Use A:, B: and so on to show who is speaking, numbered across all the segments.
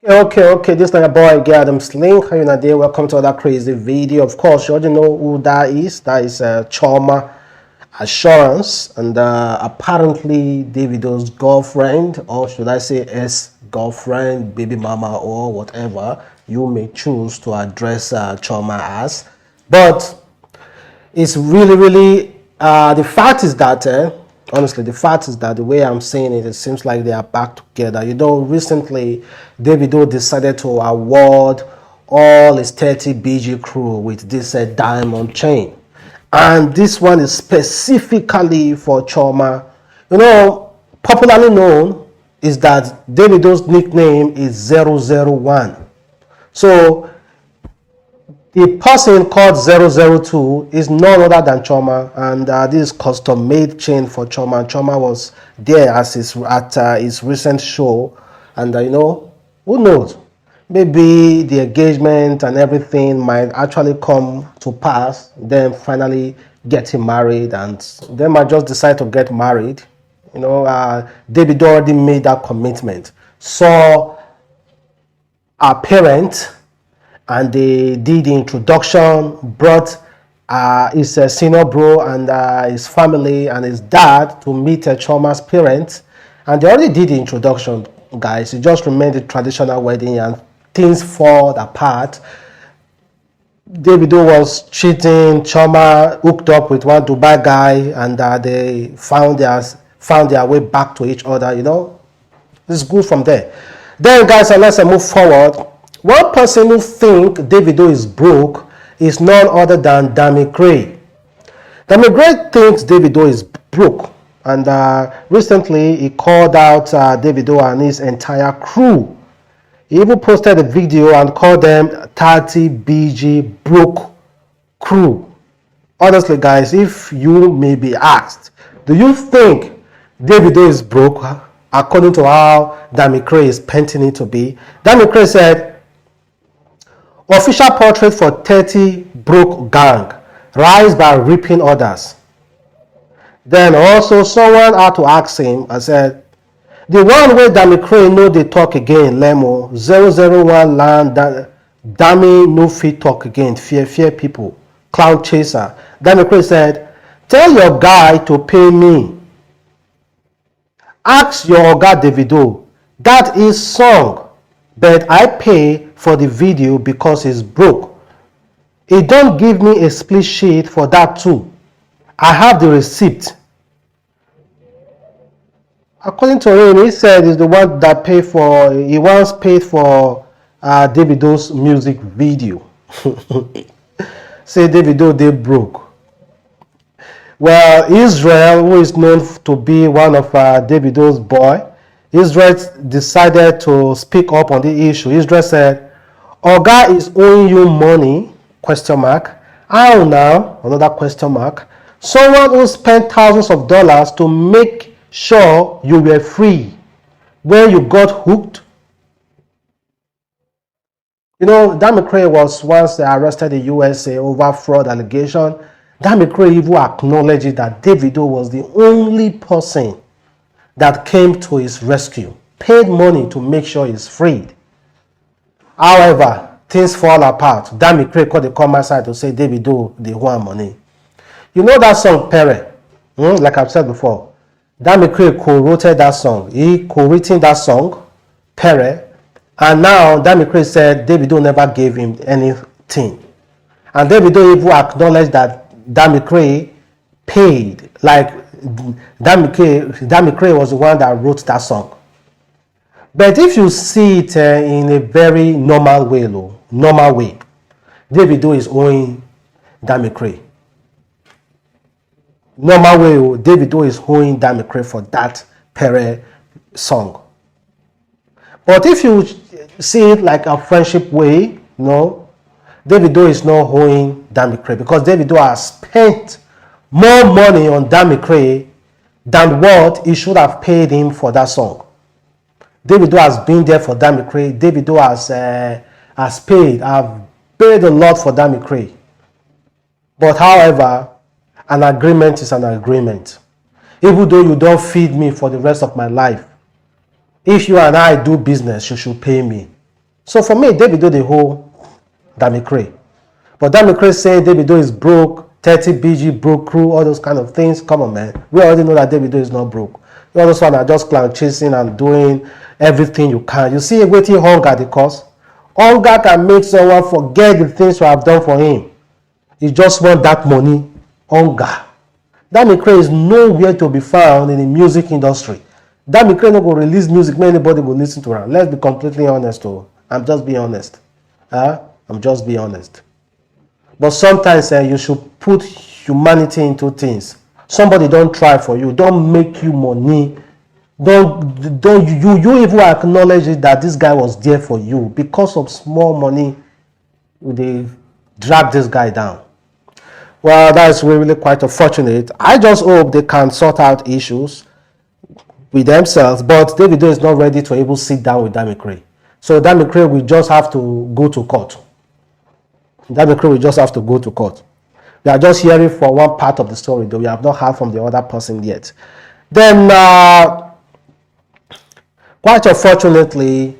A: Okay. This is your boy, Adam's Link. How you doing today? Welcome to another crazy video. Of course, you already know who that is. That is Chioma Assurance, and apparently Davido's girlfriend, or should I say ex-girlfriend, baby mama, or whatever you may choose to address Chioma as. But it's really the fact is that honestly, the fact is that the way I'm saying it, it seems like they are back together. You know, recently Davido decided to award all his 30 BG crew with this diamond chain, and this one is specifically for Chioma. You know, popularly known is that Davido's nickname is 001. So the person called 002 is none other than Chioma, and this is custom-made chain for Chioma. Chioma was there at his recent show, and you know, who knows? Maybe the engagement and everything might actually come to pass. Then finally getting married, and they might just decide to get married. You know, David already made that commitment. So our parents, and they did the introduction, brought his senior bro and his family and his dad to meet Chioma's parents, and they already did the introduction, guys. It just remained the traditional wedding, and things fall apart. Davido was cheating, Chioma hooked up with one Dubai guy, and they found their way back to each other. You know, it's good from there. Then, guys, let's move forward. One person who think Davido is broke is none other than Dami Gray. Dami Gray thinks Davido is broke, and recently he called out Davido and his entire crew. He even posted a video and called them 30 BG broke crew. Honestly, guys, if you may be asked, do you think Davido is broke according to how Dami Gray is painting it to be? Dami Gray said, official portrait for 30 broke gang, rise by ripping others. Then also someone had to ask him, I said, the one way Dami Gray no dey talk again, Lemo, 001 land, Dami no fit talk again, fear people, clown chaser. Dami Gray said, tell your guy to pay me. Ask your oga Davido, that is song, but I pay for the video because it's broke. He don't give me a split sheet for that too. I have the receipt. According to him, he said he's the one that he once paid for Davido's music video. Say Davido they broke. Well, Israel, who is known to be one of Davido's boy, Israel decided to speak up on the issue. Israel said, Oga is owing you money, question mark. How now? Another question mark. Someone who spent thousands of dollars to make sure you were free when you got hooked. You know, Dami Gray was once arrested in the USA over fraud allegation. Dami Gray even acknowledged that Davido was the only person that came to his rescue, paid money to make sure he's freed. However, things fall apart. Dami Gray called the comment side to say Davido they want money. You know that song Pere? Like I've said before, Dami Gray co-wrote that song. He co-written that song, Pere, and now Dami Gray said Davido never gave him anything. And Davido even acknowledged that Dami Gray paid, like Dami Gray was the one that wrote that song. But if you see it in a very normal way, Davido is owing Dami Gray. Normal way, Davido is owing Dami Gray for that Pere song. But if you see it like a friendship way, no, Davido is not owing Dami Gray because Davido has spent more money on Dami Gray than what he should have paid him for that song. Davido has been there for Dami Gray. Davido has paid a lot for Dami Gray. But however, an agreement is an agreement. Even though you don't feed me for the rest of my life, if you and I do business, you should pay me. So for me, Davido the whole Damikre. But Damikre saying Davido is broke, 30 BG broke crew, all those kind of things. Come on, man. We already know that Davido is not broke. All those one are just clown chasing and doing everything you can. You see, waiting hunger the cause. Hunger can make someone forget the things you have done for him. He just want that money. Hunger. Damikre is nowhere to be found in the music industry. Damikre no go release music, anybody will listen to her. Let's be completely honest. I'm just being honest. I'm just being honest. But sometimes you should put humanity into things. Somebody don't try for you, don't make you money. Don't you even acknowledge it that this guy was there for you. Because of small money, they drag this guy down. Well, that's really quite unfortunate. I just hope they can sort out issues with themselves, but Davido is not ready to even sit down with Damikre. So Damikre will just have to go to court. Damikre will just have to go to court. We are just hearing for one part of the story, though we have not heard from the other person yet. Then, quite unfortunately,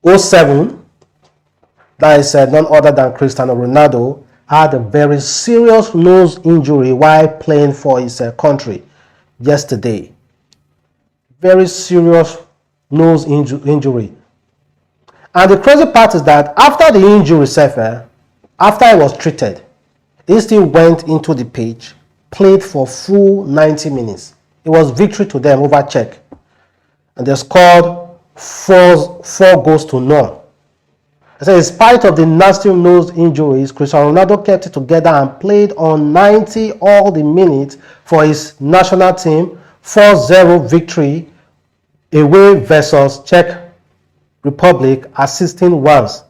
A: 07, that is none other than Cristiano Ronaldo, had a very serious nose injury while playing for his country yesterday. Very serious nose injury. And the crazy part is that after the injury suffered, after he was treated, he still went into the pitch, played for full 90 minutes. It was victory to them over Czech. And they scored four goals to none. So in spite of the nasty nose injuries, Cristiano Ronaldo kept it together and played on 90 all the minutes for his national team. 4-0 victory away versus Czech Republic, assisting once.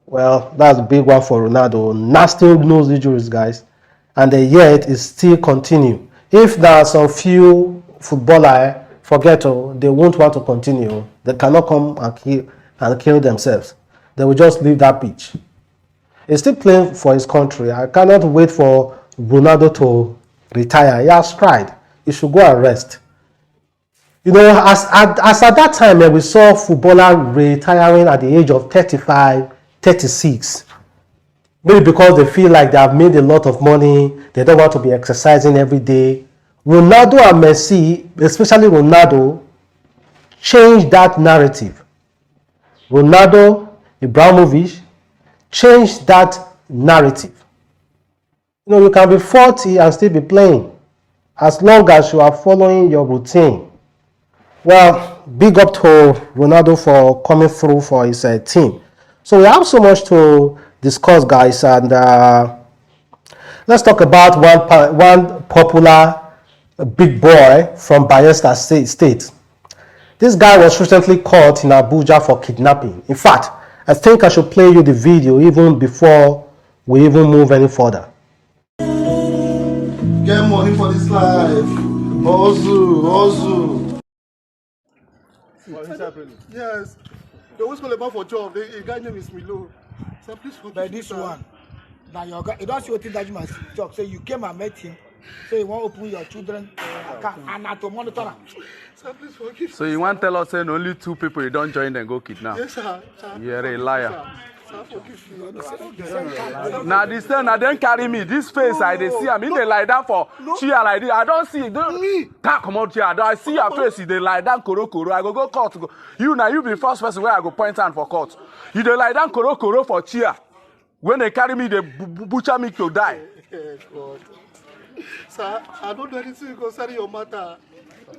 A: Well, that's a big one for Ronaldo. Nasty nose injuries, guys. And yet it still continue. If there are some few footballers, they won't want to continue. They cannot come and kill themselves. They will just leave that pitch. He's still playing for his country. I cannot wait for Ronaldo to retire. He has tried. He should go and rest. You know, as at that time, we saw footballers retiring at the age of 35, 36. Maybe because they feel like they have made a lot of money. They don't want to be exercising every day. Ronaldo and Messi, especially Ronaldo, changed that narrative. Ronaldo, Ibrahimovic, changed that narrative. You know, you can be 40 and still be playing as long as you are following your routine. Well, big up to Ronaldo for coming through for his team. So we have so much to discuss, guys, and let's talk about one popular big boy from Bayelsa State. This guy was recently caught in Abuja for kidnapping. In fact, I think I should play you the video even before we even move any further.
B: Get money for this life. Ozu. Yes. They always call about for job. The guy name is Milo. So please forgive
C: But this one, now your guy, you don't see what that you must talk. So you came and met him. So you want to open your children account and to monitor them.
B: Sir, please forgive me.
D: So you want to tell us saying only 2 people you don't join and go kidnap?
B: Yes, sir.
D: You're a liar.
B: Sir, forgive me.
D: Now this time, I don't carry me. This face I dey see. I mean they lie down for chair like this. I don't see. Come out here. I see your face. They lie down koro. I go court. You now you be the first person where I go point hand for court. You they lie down koro for chair. When they carry me, they butcher me to die.
B: God. Sir, I don't do anything concerning your matter.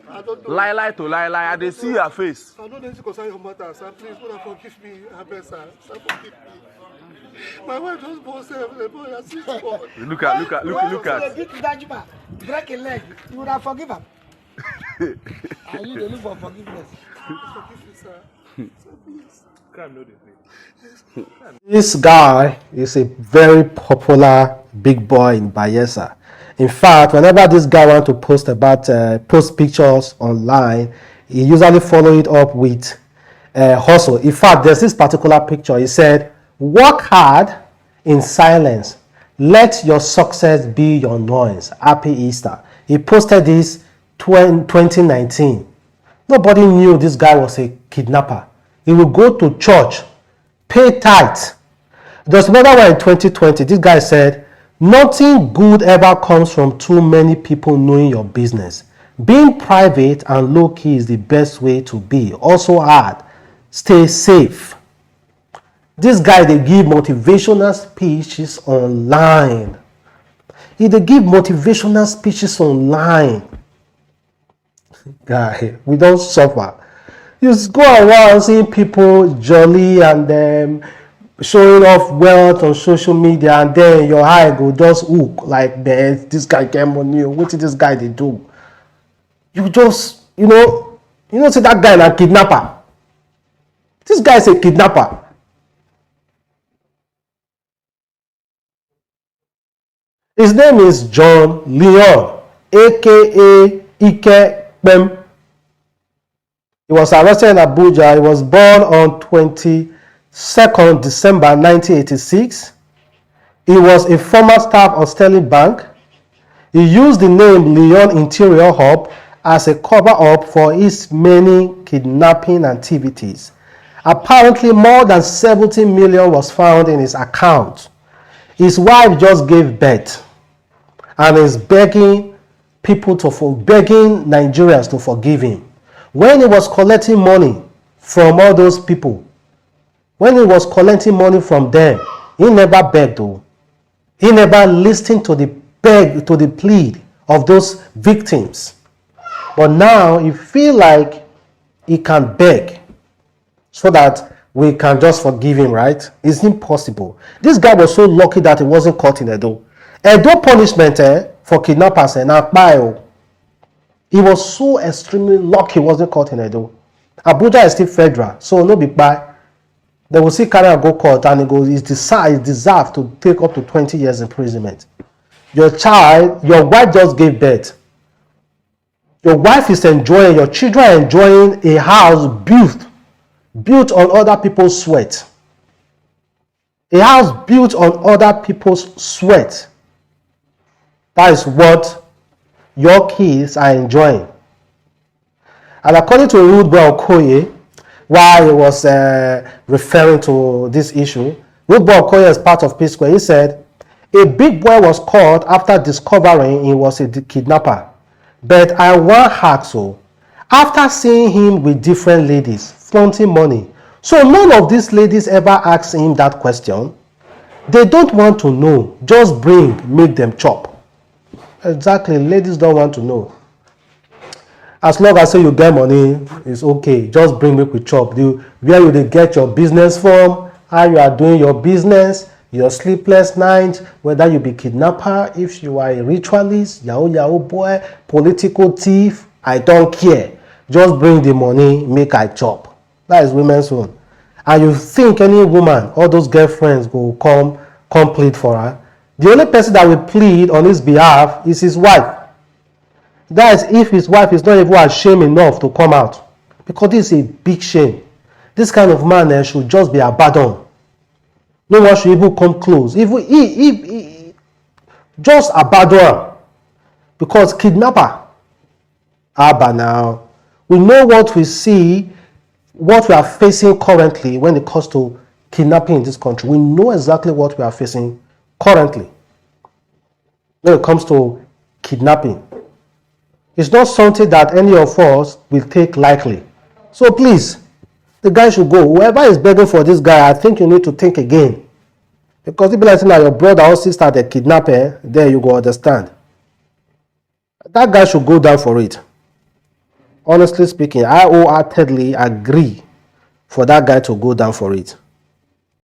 B: I don't know.
D: Lie to lie. I dey see your face.
B: I don't do anything concerning your matter, sir. Please, forgive me. I beg, sir. Sir, forgive me. My wife just bought the boy and six boy.
D: Look at.
C: Break a leg. You would have forgiven him. And you look for forgiveness.
B: Forgive me, sir. Sir, please.
A: This guy is a very popular big boy in Bayelsa. In fact, whenever this guy wants to post pictures online, he usually follow it up with hustle. In fact, there's this particular picture. He said, "Work hard in silence. Let your success be your noise. Happy Easter." He posted this 2019. Nobody knew this guy was a kidnapper. He will go to church, pay tithe. There's another one in 2020. This guy said, nothing good ever comes from too many people knowing your business. Being private and low-key is the best way to be. Also add, stay safe. This guy, they give motivational speeches online. They give motivational speeches online. Guy, we don't suffer. You just go around seeing people jolly and showing off wealth on social media, and then your eye go just hook like, man, this guy get money. What did this guy they do? You just, see that guy na kidnapper. This guy is a kidnapper. His name is John Lyon, aka Ike Pem. He was arrested in Abuja. He was born on 22nd December 1986. He was a former staff of Sterling Bank. He used the name Lyon Interior Hub as a cover-up for his many kidnapping activities. Apparently, more than 70 million was found in his account. His wife just gave birth and is begging Nigerians to forgive him. When he was collecting money from all those people, when he was collecting money from them, he never begged though. He never listened to the plea of those victims. But now he feel like he can beg so that we can just forgive him, right? It's impossible. This guy was so lucky that he wasn't caught in Edo. Edo punishment for kidnappers he was so extremely lucky he wasn't caught in Edo. Abuja is still federal, so no big buy. They will see carry and go court, and he deserved to take up to 20 years imprisonment. Your wife just gave birth. Your wife is enjoying, your children are enjoying a house built on other people's sweat. A house built on other people's sweat. That is what your kids are enjoying. And according to Rudeboy Okoye, while he was referring to this issue, Rudeboy Okoye is part of P Square. He said, a big boy was caught after discovering he was a kidnapper. But I want ask so, after seeing him with different ladies, flaunting money, so none of these ladies ever asked him that question. They don't want to know. Just make them chop. Exactly, ladies don't want to know. As long as you get money, it's okay. Just make we chop. Where you get your business from, how you are doing your business, your sleepless nights, whether you be kidnapper, if you are a ritualist, yahoo boy, political thief, I don't care. Just bring the money, make I chop. That is women's own. And you think any woman, all those girlfriends will come plead for her? The only person that will plead on his behalf is his wife. That is if his wife is not even ashamed enough to come out. Because this is a big shame. This kind of man should just be abandoned. No one should even come close. If just abandon him. Because kidnapper. But now, we know what we see, what we are facing currently when it comes to kidnapping in this country. We know exactly what we are facing currently when it comes to kidnapping. It's not something that any of us will take lightly. So please, the guy should go. Whoever is begging for this guy, I think you need to think again. Because if you're like your brother or sister, the kidnapper, there you go understand. That guy should go down for it. Honestly speaking, I wholeheartedly agree for that guy to go down for it.